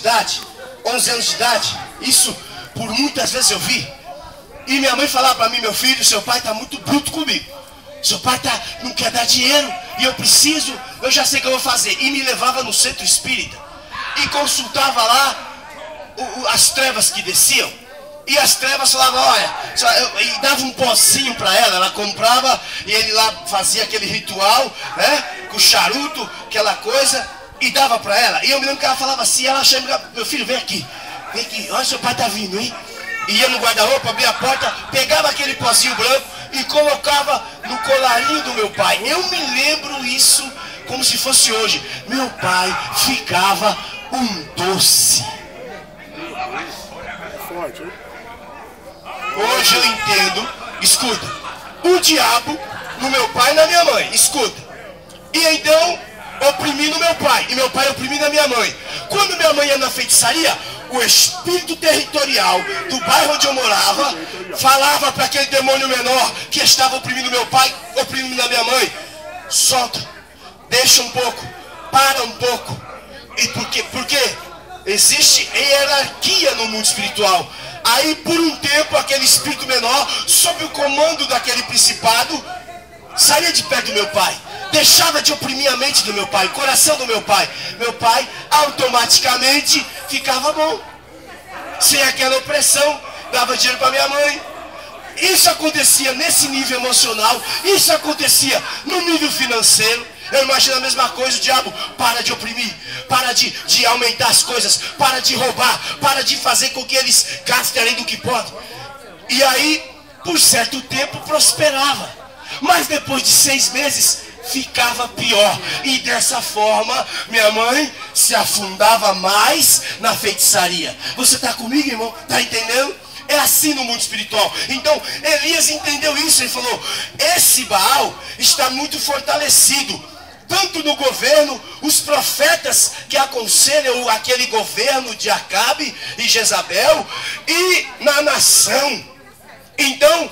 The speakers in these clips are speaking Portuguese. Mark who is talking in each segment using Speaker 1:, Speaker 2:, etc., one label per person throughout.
Speaker 1: idade, 11 anos de idade. Isso por muitas vezes eu vi. E minha mãe falava para mim: meu filho, seu pai está muito bruto comigo. Seu pai não quer dar dinheiro e eu já sei o que eu vou fazer. E me levava no centro espírita e consultava lá as trevas que desciam. E as trevas falavam: olha, e dava um pocinho para ela comprava e ele lá fazia aquele ritual, né, com charuto, aquela coisa, e dava para ela. E eu me lembro que ela falava assim, ela chamava: meu filho, vem aqui, olha, seu pai tá vindo, hein? Ia no guarda-roupa, abria a porta, pegava aquele pozinho branco e colocava no colarinho do meu pai. Eu me lembro isso como se fosse hoje. Meu pai ficava um doce. Hoje eu entendo. Escuta, o diabo no meu pai e na minha mãe. Escuta. E então oprimindo meu pai, e meu pai oprimindo a minha mãe. Quando minha mãe ia na feitiçaria, o espírito territorial do bairro onde eu morava falava para aquele demônio menor que estava oprimindo meu pai, oprimindo a minha mãe: solta, deixa um pouco, para um pouco. E por quê? Existe hierarquia no mundo espiritual. Aí por um tempo aquele espírito menor, sob o comando daquele principado, saía de perto do meu pai, deixava de oprimir a mente do meu pai, o coração do meu pai. Meu pai automaticamente ficava bom. Sem aquela opressão, dava dinheiro para minha mãe. Isso acontecia nesse nível emocional, isso acontecia no nível financeiro. Eu imagino a mesma coisa. O diabo para de oprimir, para de aumentar as coisas, para de roubar, para de fazer com que eles gastem além do que podem. E aí, por certo tempo, prosperava. Mas depois de 6 meses, ficava pior. E dessa forma, minha mãe se afundava mais na feitiçaria. Você está comigo, irmão? Está entendendo? É assim no mundo espiritual. Então, Elias entendeu isso. Ele falou: esse Baal está muito fortalecido. Tanto no governo, os profetas que aconselham aquele governo de Acabe e Jezabel, e na nação. Então,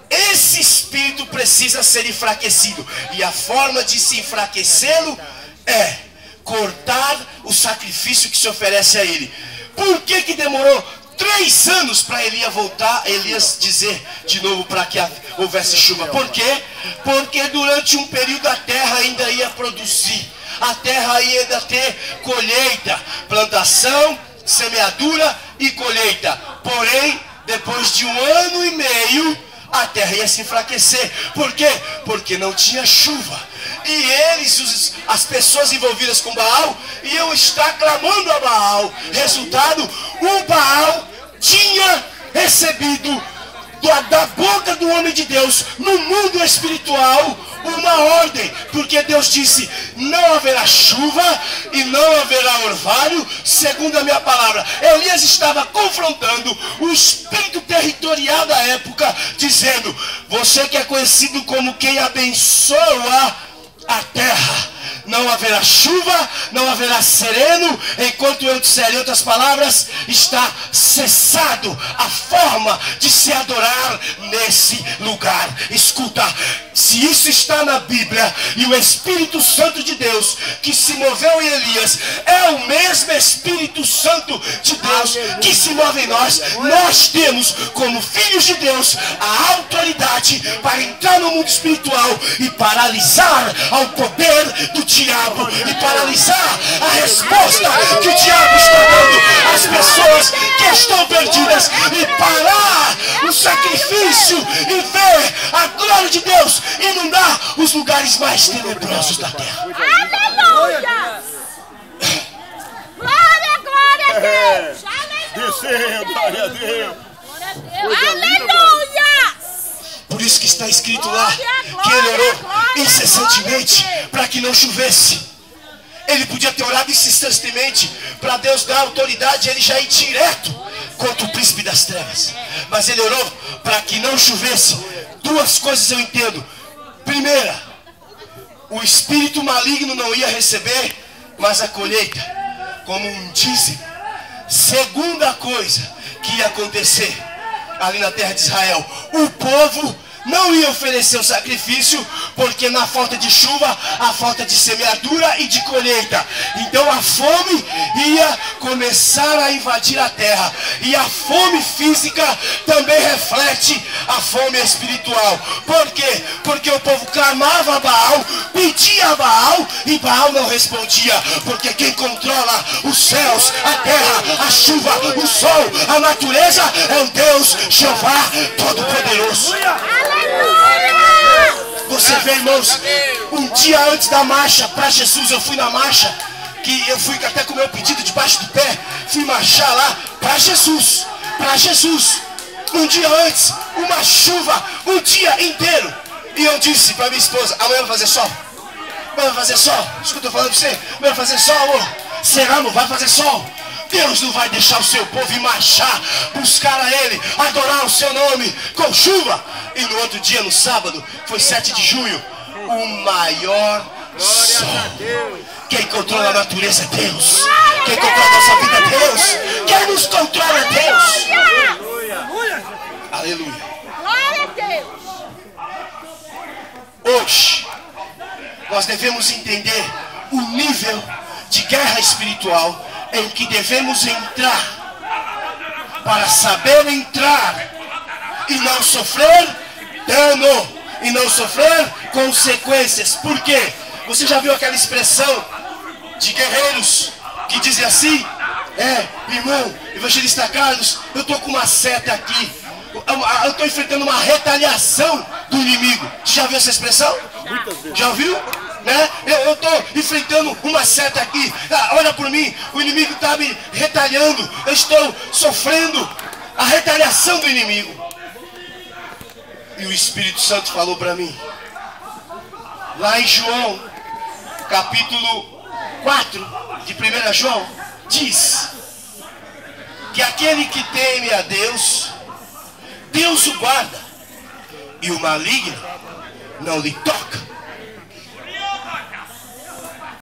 Speaker 1: esse espírito precisa ser enfraquecido. E a forma de se enfraquecê-lo é cortar o sacrifício que se oferece a ele. Por que demorou 3 anos para Elias dizer de novo para que houvesse chuva? Por quê? Porque durante um período a terra ainda ia produzir. A terra ia ainda ter colheita, plantação, semeadura e colheita. Porém, depois de 1 ano e meio, a terra ia se enfraquecer. Por quê? Porque não tinha chuva. E as pessoas envolvidas com Baal, iam estar clamando a Baal. Resultado, o Baal tinha recebido da boca do homem de Deus, no mundo espiritual, uma ordem. Porque Deus disse: não haverá chuva e não haverá orvalho, segundo a minha palavra. Elias estava confrontando o espírito territorial da época, dizendo: você que é conhecido como quem abençoa a terra, não haverá chuva, não haverá sereno, enquanto eu disser, em outras palavras, está cessado a forma de se adorar nesse lugar. Escuta, se isso está na Bíblia, e o Espírito Santo de Deus que se moveu em Elias é o mesmo Espírito Santo de Deus que se move em nós, nós temos como filhos de Deus a autoridade para entrar no mundo espiritual e paralisar ao poder do diabo, e paralisar a resposta que o diabo está dando às pessoas que estão perdidas, e parar o sacrifício e ver a glória de Deus inundar os lugares mais tenebrosos da terra.
Speaker 2: Aleluia! Glória, glória a Deus!
Speaker 3: Desceu, glória a Deus!
Speaker 2: Aleluia!
Speaker 1: Por isso que está escrito lá que ele orou incessantemente para que não chovesse. Ele podia ter orado incessantemente para Deus dar autoridade, ele já ir direto contra o príncipe das trevas. Mas ele orou para que não chovesse. 2 coisas eu entendo. Primeira, o espírito maligno não ia receber mais a colheita como um dízimo. Segunda coisa que ia acontecer ali na terra de Israel: o povo não ia oferecer o sacrifício, porque na falta de chuva, a falta de semeadura e de colheita. Então a fome ia começar a invadir a terra. E a fome física também reflete a fome espiritual. Por quê? Porque o povo clamava a Baal, pedia a Baal, e Baal não respondia. Porque quem controla os céus, a terra, a chuva, o sol, a natureza é o Deus Jeová Todo-Poderoso. Você vê, irmãos, um dia antes da marcha para Jesus, eu fui na marcha, que eu fui até com o meu pedido debaixo do pé, fui marchar lá para Jesus, para Jesus. Um dia antes, uma chuva, um dia inteiro. E eu disse para minha esposa, amanhã vai fazer sol? Amanhã vai fazer sol? Escuta, eu falando para você, amanhã vai fazer sol, amor? Será, não vai fazer sol? Deus não vai deixar o seu povo ir marchar, buscar a Ele, adorar o seu nome com chuva. E no outro dia, no sábado, foi 7 de junho, o maior sol. Quem controla a natureza é Deus. Quem controla a nossa vida é Deus. Quem nos controla é Deus. Aleluia.
Speaker 2: Glória a Deus.
Speaker 1: Hoje, nós devemos entender o nível de guerra espiritual em que devemos entrar, para saber entrar e não sofrer dano, e não sofrer consequências. Por quê? Você já viu aquela expressão de guerreiros que dizem assim: irmão, evangelista Carlos, eu estou com uma seta aqui, eu estou enfrentando uma retaliação do inimigo. Já viu essa expressão? Já viu? Né? Eu estou enfrentando uma seta aqui, olha por mim, o inimigo está me retalhando, eu estou sofrendo a retaliação do inimigo. E o Espírito Santo falou para mim, lá em João, capítulo 4 de 1 João, diz que aquele que teme a Deus, Deus o guarda, e o maligno não lhe toca.